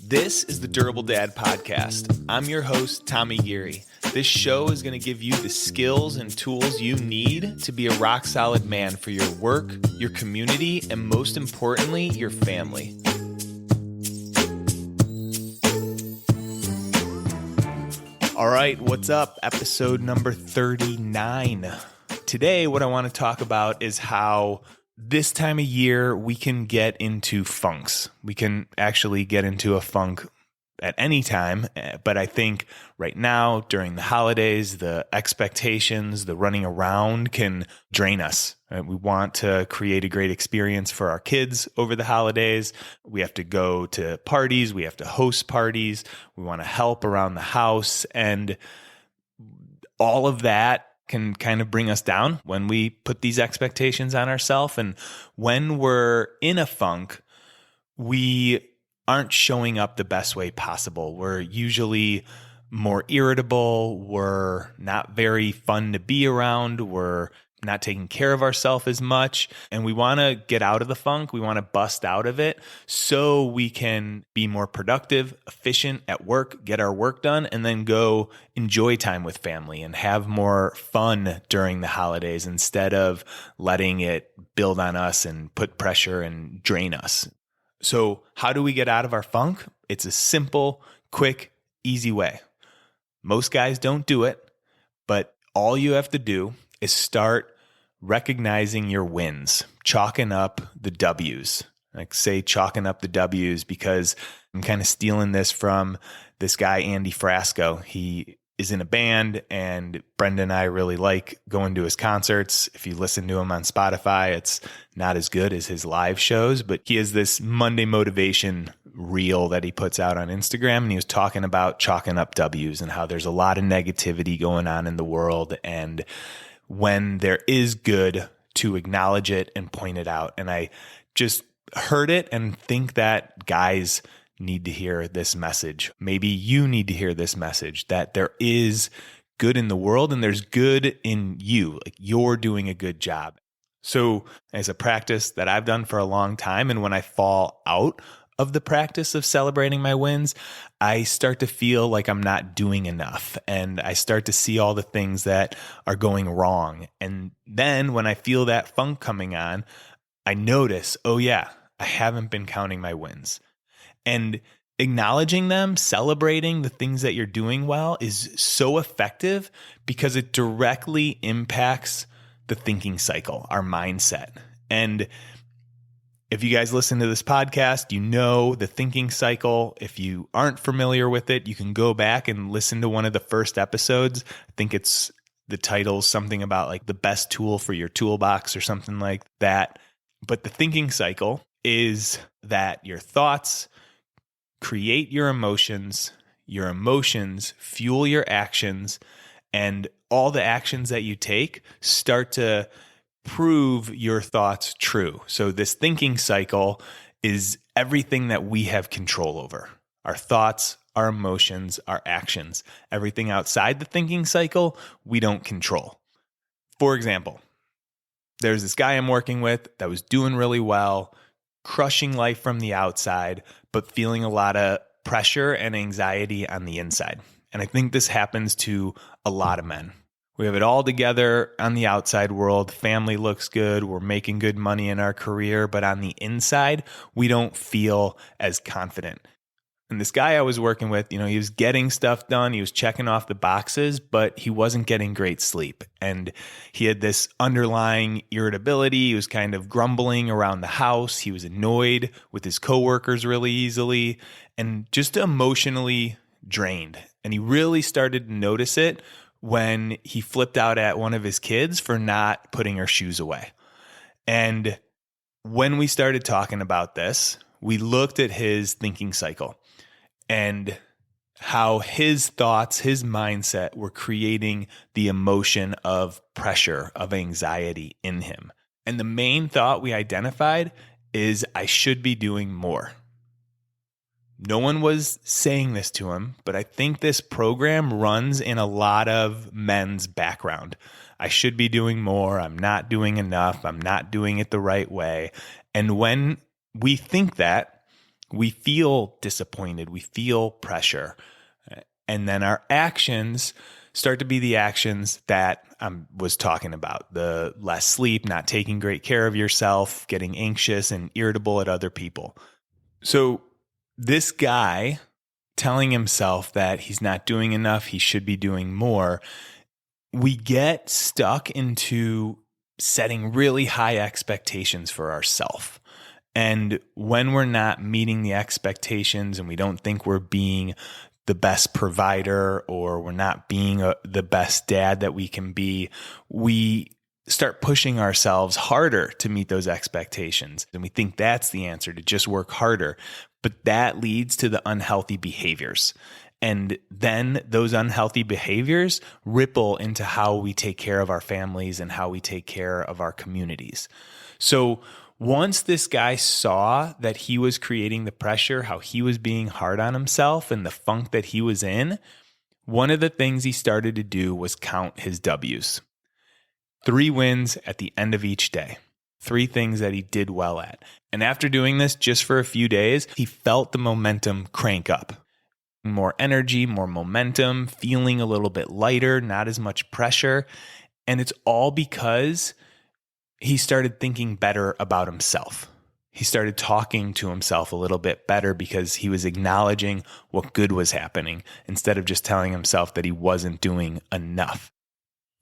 This is the Durable Dad Podcast. I'm your host, Tommy Geary. This show is going to give you the skills and tools you need to be a rock-solid man for your work, your community, and most importantly, your family. All right, what's up? Episode number 39. Today, what I want to talk about is how this time of year we can get into funks. We can actually get into a funk at any time, but I think right now during the holidays, the expectations, the running around can drain us. We want to create a great experience for our kids over the holidays. We have to go to parties. We have to host parties. We want to help around the house, and all of that can kind of bring us down when we put these expectations on ourselves. And when we're in a funk, we aren't showing up the best way possible. We're usually more irritable. We're not very fun to be around. We're not taking care of ourselves as much. And we want to get out of the funk. We want to bust out of it so we can be more productive, efficient at work, get our work done, and then go enjoy time with family and have more fun during the holidays instead of letting it build on us and put pressure and drain us. So how do we get out of our funk? It's a simple, quick, easy way. Most guys don't do it, but all you have to do is start recognizing your wins, chalking up the W's. Like say chalking up the W's because I'm kind of stealing this from this guy, Andy Frasco. He is in a band, and Brenda and I really like going to his concerts. If you listen to him on Spotify, it's not as good as his live shows, but he has this Monday motivation reel that he puts out on Instagram, and he was talking about chalking up W's and how there's a lot of negativity going on in the world, and when there is good, to acknowledge it and point it out. And I just heard it and think that guys need to hear this message. Maybe you need to hear this message, that there is good in the world and there's good in you. Like you're doing a good job. So as a practice that I've done for a long time, and when I fall out of the practice of celebrating my wins, I start to feel like I'm not doing enough, and I start to see all the things that are going wrong. And then when I feel that funk coming on, I notice, oh yeah, I haven't been counting my wins. And acknowledging them, celebrating the things that you're doing well is so effective because it directly impacts the thinking cycle, our mindset. And if you guys listen to this podcast, you know the thinking cycle. If you aren't familiar with it, you can go back and listen to one of the first episodes. I think it's the title, something about like the best tool for your toolbox or something like that. But the thinking cycle is that your thoughts create your emotions fuel your actions, and all the actions that you take start to prove your thoughts true. So this thinking cycle is everything that we have control over. Our thoughts, our emotions, our actions. Everything outside the thinking cycle, we don't control. For example, there's this guy I'm working with that was doing really well, crushing life from the outside, but feeling a lot of pressure and anxiety on the inside. And I think this happens to a lot of men. We have it all together on the outside world. Family looks good. We're making good money in our career. But on the inside, we don't feel as confident. And this guy I was working with, he was getting stuff done. He was checking off the boxes, but he wasn't getting great sleep. And he had this underlying irritability. He was kind of grumbling around the house. He was annoyed with his coworkers really easily and just emotionally drained. And he really started to notice it when he flipped out at one of his kids for not putting her shoes away. And when we started talking about this, we looked at his thinking cycle and how his thoughts, his mindset were creating the emotion of pressure, of anxiety in him. And the main thought we identified is, I should be doing more. No one was saying this to him, but I think this program runs in a lot of men's background. I should be doing more. I'm not doing enough. I'm not doing it the right way. And when we think that, we feel disappointed, we feel pressure. And then our actions start to be the actions that I was talking about, the less sleep, not taking great care of yourself, getting anxious and irritable at other people. So this guy telling himself that he's not doing enough, he should be doing more, we get stuck into setting really high expectations for ourselves. And when we're not meeting the expectations and we don't think we're being the best provider or we're not being the best dad that we can be, we start pushing ourselves harder to meet those expectations. And we think that's the answer, to just work harder. But that leads to the unhealthy behaviors. And then those unhealthy behaviors ripple into how we take care of our families and how we take care of our communities. So once this guy saw that he was creating the pressure, how he was being hard on himself and the funk that he was in, one of the things he started to do was count his W's. 3 wins at the end of each day. 3 things that he did well at. And after doing this just for a few days, he felt the momentum crank up. More energy, more momentum, feeling a little bit lighter, not as much pressure. And it's all because he started thinking better about himself. He started talking to himself a little bit better because he was acknowledging what good was happening instead of just telling himself that he wasn't doing enough.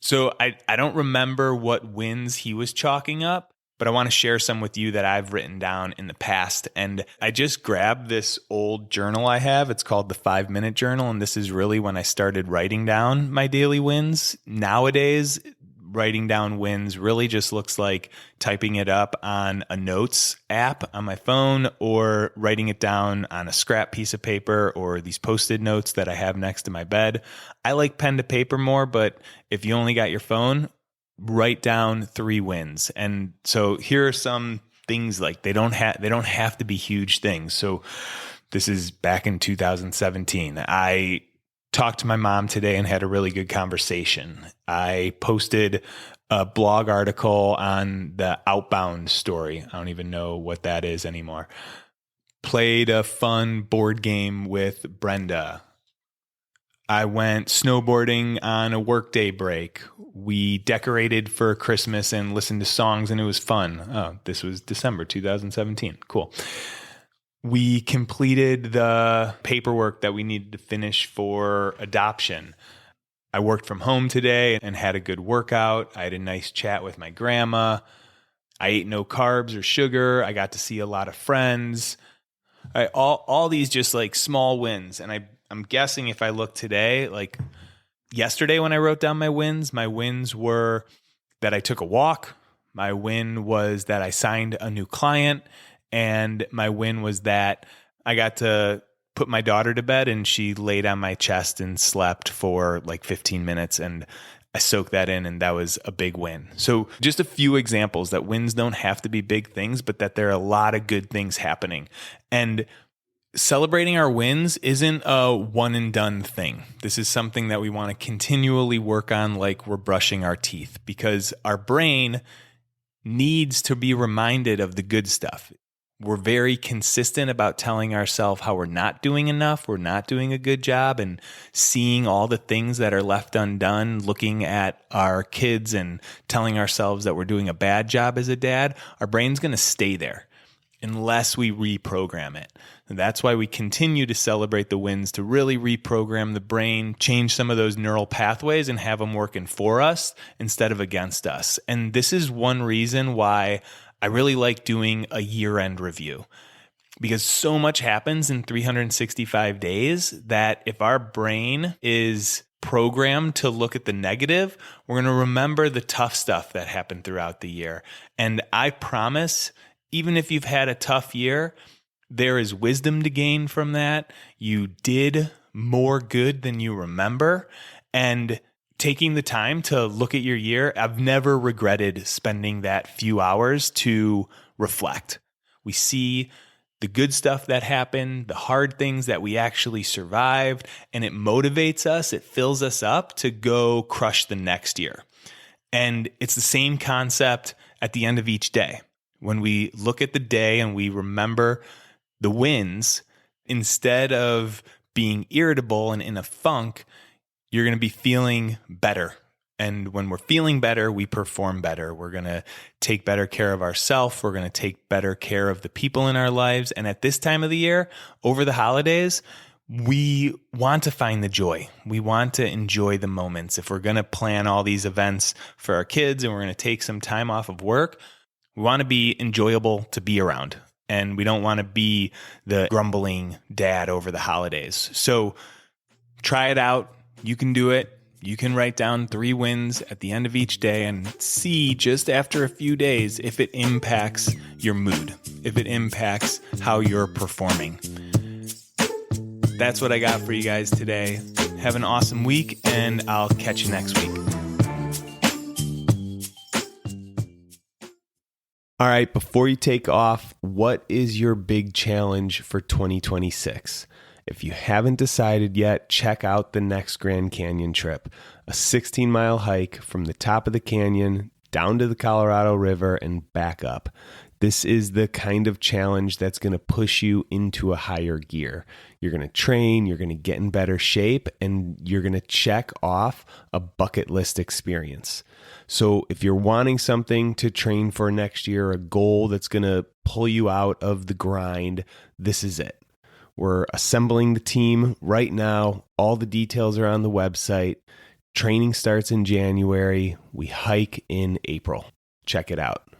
So I don't remember what wins he was chalking up, but I want to share some with you that I've written down in the past. And I just grabbed this old journal I have. It's called the 5-Minute Journal. And this is really when I started writing down my daily wins. Nowadays, writing down wins really just looks like typing it up on a notes app on my phone or writing it down on a scrap piece of paper or these Post-it notes that I have next to my bed. I like pen to paper more, but if you only got your phone, write down 3 wins. And so here are some things, like they don't have to be huge things. So this is back in 2017. I talked to my mom today and had a really good conversation. I posted a blog article on the Outbound story. I don't even know what that is anymore. Played a fun board game with Brenda. I went snowboarding on a workday break. We decorated for Christmas and listened to songs, and it was fun. Oh, this was December 2017. Cool. We completed the paperwork that we needed to finish for adoption. I worked from home today and had a good workout. I had a nice chat with my grandma. I ate no carbs or sugar. I got to see a lot of friends. All these just like small wins. And I'm guessing if I look today, like yesterday when I wrote down my wins were that I took a walk. My win was that I signed a new client. And my win was that I got to put my daughter to bed and she laid on my chest and slept for like 15 minutes. And I soaked that in, and that was a big win. So just a few examples that wins don't have to be big things, but that there are a lot of good things happening. And celebrating our wins isn't a one and done thing. This is something that we want to continually work on, like we're brushing our teeth, because our brain needs to be reminded of the good stuff. We're very consistent about telling ourselves how we're not doing enough, we're not doing a good job, and seeing all the things that are left undone, looking at our kids and telling ourselves that we're doing a bad job as a dad. Our brain's going to stay there unless we reprogram it. And that's why we continue to celebrate the wins, to really reprogram the brain, change some of those neural pathways and have them working for us instead of against us. And this is one reason why I really like doing a year-end review, because so much happens in 365 days that if our brain is programmed to look at the negative, we're going to remember the tough stuff that happened throughout the year. And I promise, even if you've had a tough year, there is wisdom to gain from that. You did more good than you remember. And taking the time to look at your year, I've never regretted spending that few hours to reflect. We see the good stuff that happened, the hard things that we actually survived, and it motivates us, it fills us up to go crush the next year. And it's the same concept at the end of each day. When we look at the day and we remember the wins, instead of being irritable and in a funk, you're going to be feeling better. And when we're feeling better, we perform better. We're going to take better care of ourselves. We're going to take better care of the people in our lives. And at this time of the year, over the holidays, we want to find the joy. We want to enjoy the moments. If we're going to plan all these events for our kids and we're going to take some time off of work, we want to be enjoyable to be around. And we don't want to be the grumbling dad over the holidays. So try it out. You can do it. You can write down 3 wins at the end of each day and see just after a few days if it impacts your mood, if it impacts how you're performing. That's what I got for you guys today. Have an awesome week, and I'll catch you next week. All right, before you take off, what is your big challenge for 2026? If you haven't decided yet, check out the next Grand Canyon trip, a 16-mile hike from the top of the canyon down to the Colorado River and back up. This is the kind of challenge that's going to push you into a higher gear. You're going to train, you're going to get in better shape, and you're going to check off a bucket list experience. So if you're wanting something to train for next year, a goal that's going to pull you out of the grind, this is it. We're assembling the team right now. All the details are on the website. Training starts in January. We hike in April. Check it out.